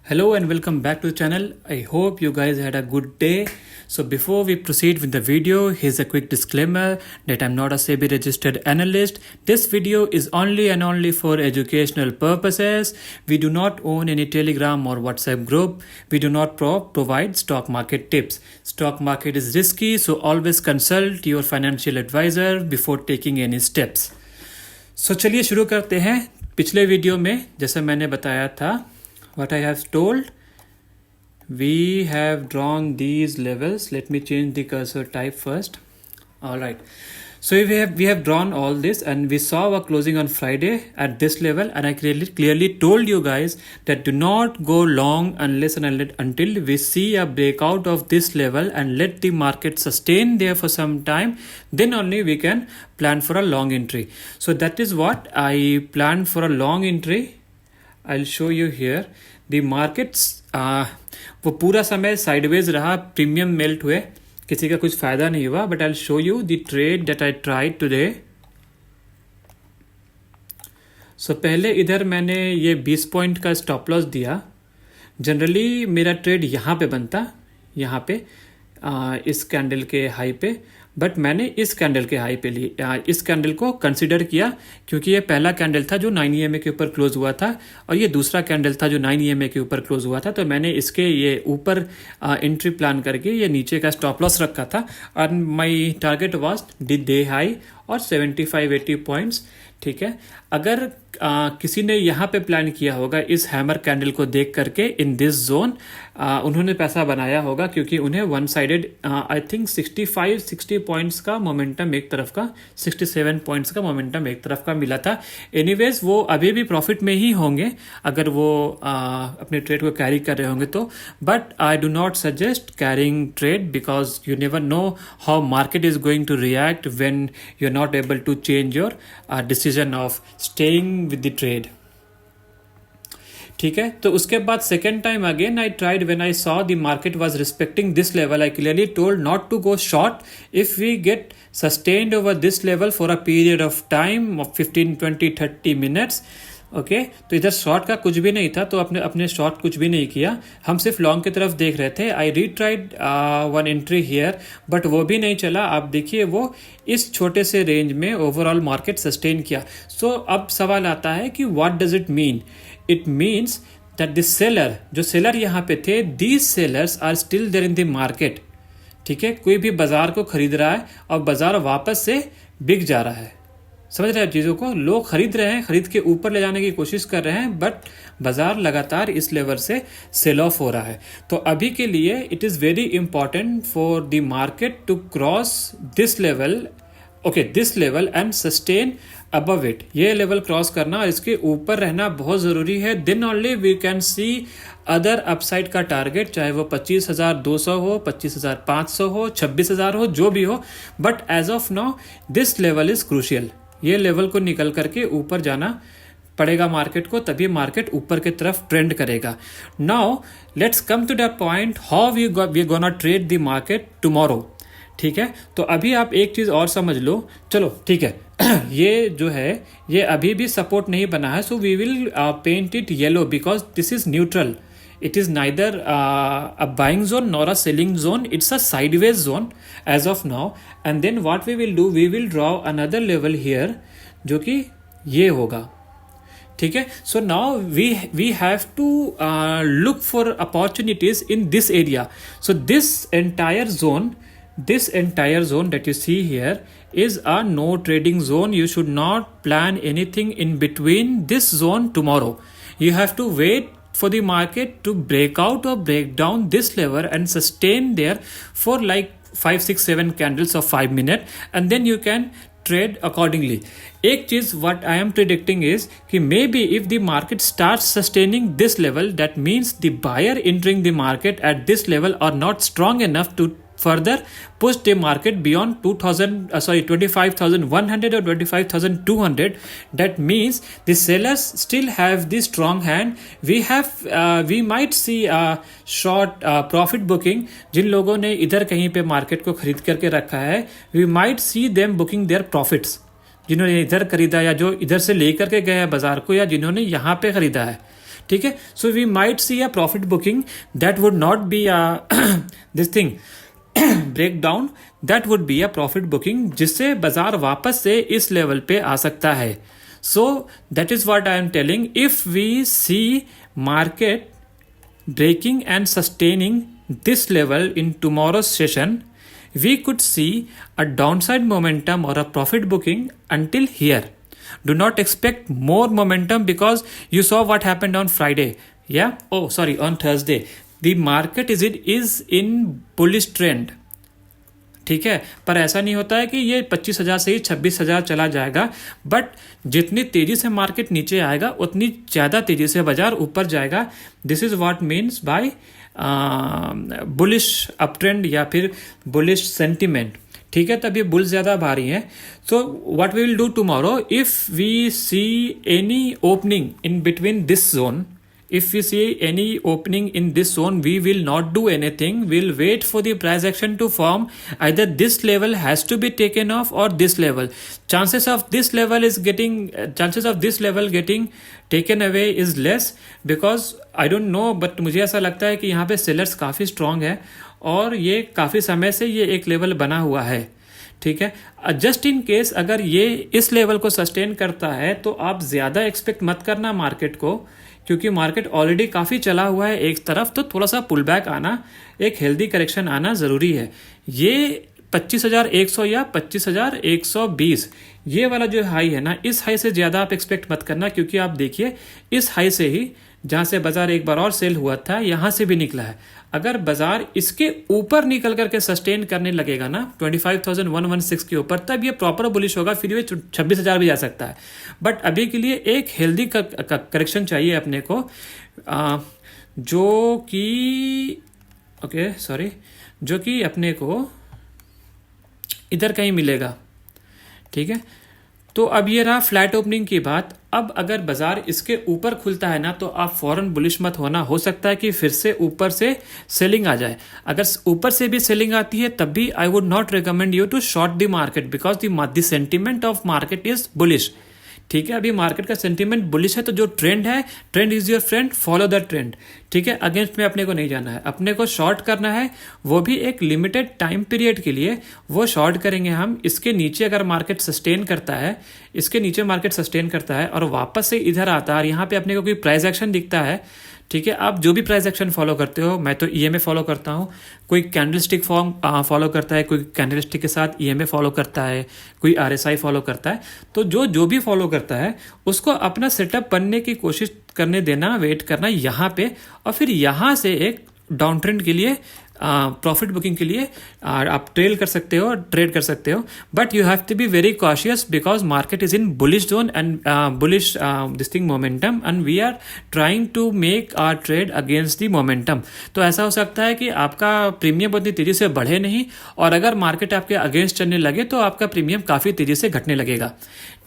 Hello and welcome back to the channel. I hope you guys had a good day. So before we proceed with the video, here's a quick disclaimer that I'm not a SEBI registered analyst. This video is only and only for educational purposes. We do not own any Telegram or WhatsApp group. We do not provide stock market tips. Stock market is risky, so always consult your financial advisor before taking any steps. So चलिए शुरू करते हैं. पिछले video में जैसे मैंने बताया था, what I have told, we have drawn these levels. Let me change the cursor type first. All right, so we have drawn all this and we saw our closing on Friday at this level, and I clearly told you guys that do not go long until we see a breakout of this level and let the market sustain there for some time. Then only we can plan for a long entry. So that is what I planned for a long entry. I'll show you here. The markets वो पूरा समय sideways रहा, premium melt हुए, किसी का कुछ फायदा नहीं हुआ. But I will show you the trade that I tried today. So पहले इधर मैंने ये 20 पॉइंट का स्टॉप लॉस दिया. जनरली मेरा ट्रेड यहाँ पे बनता, यहाँ पे इस कैंडल के हाई पे, बट मैंने इस कैंडल के हाई पे इस कैंडल को कंसिडर किया क्योंकि ये पहला कैंडल था जो 9 EMA के ऊपर क्लोज हुआ था और ये दूसरा कैंडल था जो 9 EMA के ऊपर क्लोज हुआ था. तो मैंने इसके ये ऊपर एंट्री प्लान करके ये नीचे का स्टॉप लॉस रखा था और my target was the day high और 75-80 पॉइंट्स. ठीक है, अगर किसी ने यहाँ पे प्लान किया होगा इस हैमर कैंडल को देख करके इन दिस जोन, उन्होंने पैसा बनाया होगा क्योंकि उन्हें one sided I think 60 points का मोमेंटम एक तरफ का, 67 पॉइंट्स का मोमेंटम एक तरफ का मिला था. एनीवेज वो अभी भी प्रॉफिट में ही होंगे अगर वो अपने ट्रेड को कैरी कर रहे होंगे तो. But I do not suggest carrying trade because you never know how market is going to react when you are not able to change your decision of staying with the trade. ठीक है, तो उसके बाद second time again I tried when I saw the market was respecting this level. I clearly told not to go short if we get sustained over this level for a period of time of 15-20-30 minutes. Okay, तो इधर short का कुछ भी नहीं था तो अपने short कुछ भी नहीं किया, हम सिर्फ लॉन्ग की तरफ देख रहे थे. आई रीट्राइड वन एंट्री हियर बट वो भी नहीं चला. आप देखिए वो इस छोटे से रेंज में ओवरऑल मार्केट सस्टेन किया. सो अब सवाल आता है कि what does it mean. It means that the seller, जो सेलर यहाँ पे थे, these sellers are still there in the market. ठीक है, कोई भी बाजार को खरीद रहा है और बाजार वापस से बिक जा रहा है. समझ रहे हैं चीज़ों को, लोग खरीद रहे हैं, खरीद के ऊपर ले जाने की कोशिश कर रहे हैं, बट बाजार लगातार इस लेवल से सेल ऑफ हो रहा है. तो अभी के लिए it is very important for the market to cross this level, okay this level and sustain above it. ये लेवल क्रॉस करना और इसके ऊपर रहना बहुत ज़रूरी है. Then only we can see other upside का टारगेट, चाहे वो 25,200 हो, 25,500 हो, 26,000 हो, जो भी हो. But as of now this level is crucial. ये लेवल को निकल करके ऊपर जाना पड़ेगा मार्केट को, तभी मार्केट ऊपर की तरफ ट्रेंड करेगा. Now let's come to the point how we gonna trade the market tomorrow. ठीक है, तो अभी आप एक चीज़ और समझ लो. चलो ठीक है, ये जो है ये अभी भी सपोर्ट नहीं बना है, so we will paint it yellow because this is neutral. It is neither a buying zone nor a selling zone. It's a sideways zone as of now. And then what we will do, we will draw another level here, जो कि ये होगा. ठीक है, so now we have to look for opportunities in this area. So this entire zone that you see here is a no trading zone. You should not plan anything in between this zone tomorrow. You have to wait for the market to break out or break down this level and sustain there for like 5, 6, 7 candles of 5 minutes, and then you can trade accordingly. एक चीज what I am predicting is कि maybe if the market starts sustaining this level, that means the buyer entering the market at this level are not strong enough to further push the market beyond 25,100 or 25,200. That means the sellers still have the strong hand. We might see a short profit booking. जिन लोगों ने इधर कहीं पे market को खरीद करके रखा है, we might see them booking their profits. जिन्होंने इधर खरीदा या जो इधर से लेकर के गए हैं बाजार को, या जिन्होंने यहाँ पे खरीदा है. ठीक है. So we might see a profit booking that would not be this thing break down, that would be a profit booking, जिससे बाजार वापस से इस लेवल पे आ सकता है. So that is what I am telling. If we see market breaking and sustaining this level in tomorrow's session, we could see a downside momentum or a profit booking until here. Do not expect more momentum because you saw what happened on Friday. Yeah, oh sorry, on Thursday. The market is in bullish trend. ठीक है, पर ऐसा नहीं होता है कि ये 25,000 से ही 26,000 चला जाएगा, बट जितनी तेजी से मार्केट नीचे आएगा उतनी ज़्यादा तेजी से बाजार ऊपर जाएगा. This is what means by bullish up trend या फिर बुलिश सेंटिमेंट. ठीक है, तब ये बुल ज़्यादा भारी हैं. So what we will do tomorrow, if we see any opening in between this zone, if we see any opening in this zone, we will not do anything. We'll wait for the price action to form. Either this level has to be taken off or this level. Chances of this level getting taken away is less, because I don't know, but मुझे ऐसा लगता है कि यहाँ पे sellers काफ़ी strong है और ये काफ़ी समय से ये एक लेवल बना हुआ है. ठीक है, जस्ट इन केस अगर ये इस लेवल को सस्टेन करता है तो आप ज़्यादा एक्सपेक्ट मत करना मार्केट को, क्योंकि मार्केट ऑलरेडी काफ़ी चला हुआ है एक तरफ. तो थोड़ा सा पुल बैक आना, एक हेल्दी करेक्शन आना ज़रूरी है. ये 25,100 या 25,120 ये वाला जो हाई है ना, इस हाई से ज़्यादा आप एक्सपेक्ट मत करना, क्योंकि आप देखिए इस हाई से ही जहाँ से बाजार एक बार और सेल हुआ था यहाँ से भी निकला है. अगर बाजार इसके ऊपर निकल करके सस्टेन करने लगेगा ना 25,116 के ऊपर, तब ये प्रॉपर बुलिश होगा, फिर ये 26,000 भी जा सकता है. बट अभी के लिए एक हेल्दी करेक्शन चाहिए अपने को, जो कि अपने को इधर कहीं मिलेगा. ठीक है, तो अब ये रहा फ्लैट ओपनिंग की बात. अब अगर बाजार इसके ऊपर खुलता है ना, तो आप फौरन बुलिश मत होना. हो सकता है कि फिर से ऊपर से सेलिंग आ जाए. अगर ऊपर से भी सेलिंग आती है तब भी I would not recommend you to short the market, because the sentiment of market is bullish. ठीक है, अभी मार्केट का सेंटिमेंट बुलिश है, तो जो ट्रेंड है, trend is your friend, follow the trend. ठीक है, अगेंस्ट में अपने को नहीं जाना है. अपने को शॉर्ट करना है, वो भी एक लिमिटेड टाइम पीरियड के लिए. वो शॉर्ट करेंगे हम. इसके नीचे अगर मार्केट सस्टेन करता है, इसके नीचे मार्केट सस्टेन करता है और वापस से इधर आता है और यहाँ पे अपने को कोई प्राइस एक्शन दिखता है. ठीक है, आप जो भी प्राइस एक्शन फॉलो करते हो, मैं तो ईएमए फॉलो करता हूँ, कोई कैंडलस्टिक फॉर्म फॉलो करता है, कोई कैंडलस्टिक के साथ ईएमए फॉलो करता है, कोई आरएसआई फॉलो करता है. तो जो भी फॉलो करता है उसको अपना सेटअप बनने की कोशिश करने देना, वेट करना यहाँ पे, और फिर यहाँ से एक डाउन ट्रेंड के लिए, प्रॉफिट बुकिंग के लिए आप ट्रेड कर सकते हो. But you have to be very cautious, because market is in bullish zone and bullish this thing momentum, and we are trying to make our trade against the momentum. तो ऐसा हो सकता है कि आपका प्रीमियम उतनी तेजी से बढ़े नहीं, और अगर मार्केट आपके अगेंस्ट चलने लगे तो आपका प्रीमियम काफ़ी तेजी से घटने लगेगा.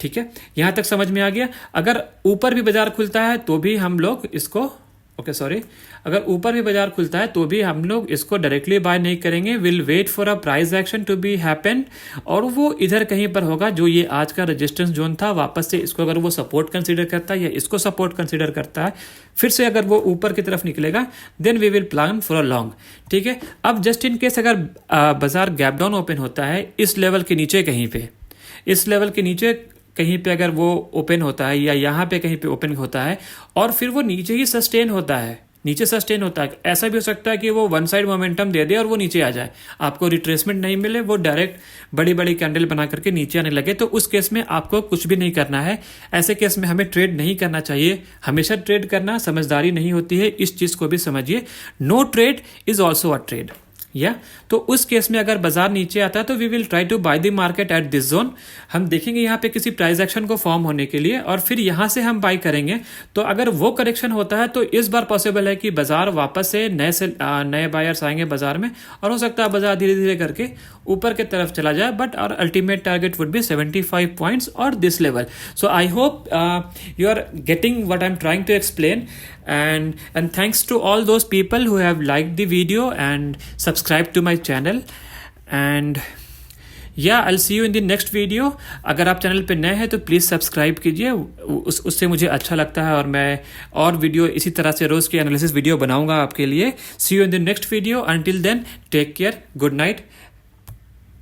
ठीक है, यहाँ तक समझ में आ गया. अगर ऊपर भी बाजार खुलता है तो भी हम लोग इसको अगर ऊपर भी बाजार खुलता है तो भी हम लोग इसको डायरेक्टली बाय नहीं करेंगे. Will wait for a price action to be happen, और वो इधर कहीं पर होगा जो ये आज का रेजिस्टेंस जोन था. वापस से इसको अगर वो सपोर्ट कंसीडर करता है या इसको सपोर्ट कंसीडर करता है, फिर से अगर वो ऊपर की तरफ निकलेगा, then we will plan for a long. ठीक है, अब जस्ट इन केस अगर बाजार गैप डाउन ओपन होता है इस लेवल के नीचे कहीं पे अगर वो ओपन होता है, या यहाँ पे कहीं पे ओपन होता है और फिर वो नीचे ही सस्टेन होता है, ऐसा भी हो सकता है कि वो वन साइड मोमेंटम दे दे और वो नीचे आ जाए, आपको रिट्रेसमेंट नहीं मिले, वो डायरेक्ट बड़ी बड़ी कैंडल बना करके नीचे आने लगे. तो उस केस में आपको कुछ भी नहीं करना है. ऐसे केस में हमें ट्रेड नहीं करना चाहिए. हमेशा ट्रेड करना समझदारी नहीं होती है, इस चीज़ को भी समझिए. No trade is also a trade. तो उस केस में अगर बाजार नीचे आता है तो we will try to buy the market at this zone. हम देखेंगे यहाँ पे किसी प्राइस एक्शन को फॉर्म होने के लिए, और फिर यहाँ से हम बाय करेंगे. तो अगर वो करेक्शन होता है तो इस बार पॉसिबल है कि बाजार वापस से नए बायर्स आएंगे बाजार में, और हो सकता है बाजार धीरे धीरे करके ऊपर की तरफ चला जाए. But our ultimate target would be 75 points और this level. So I hope you are getting what I'm trying to explain, and thanks to all those people who have liked the video and subscribed to my channel. And या I will see you in the next video. अगर आप channel पे नए हैं तो please subscribe कीजिए, उससे मुझे अच्छा लगता है और मैं और वीडियो इसी तरह से रोज़ की एनालिसिस वीडियो बनाऊंगा आपके लिए। See you in the next video, until then take care, good night.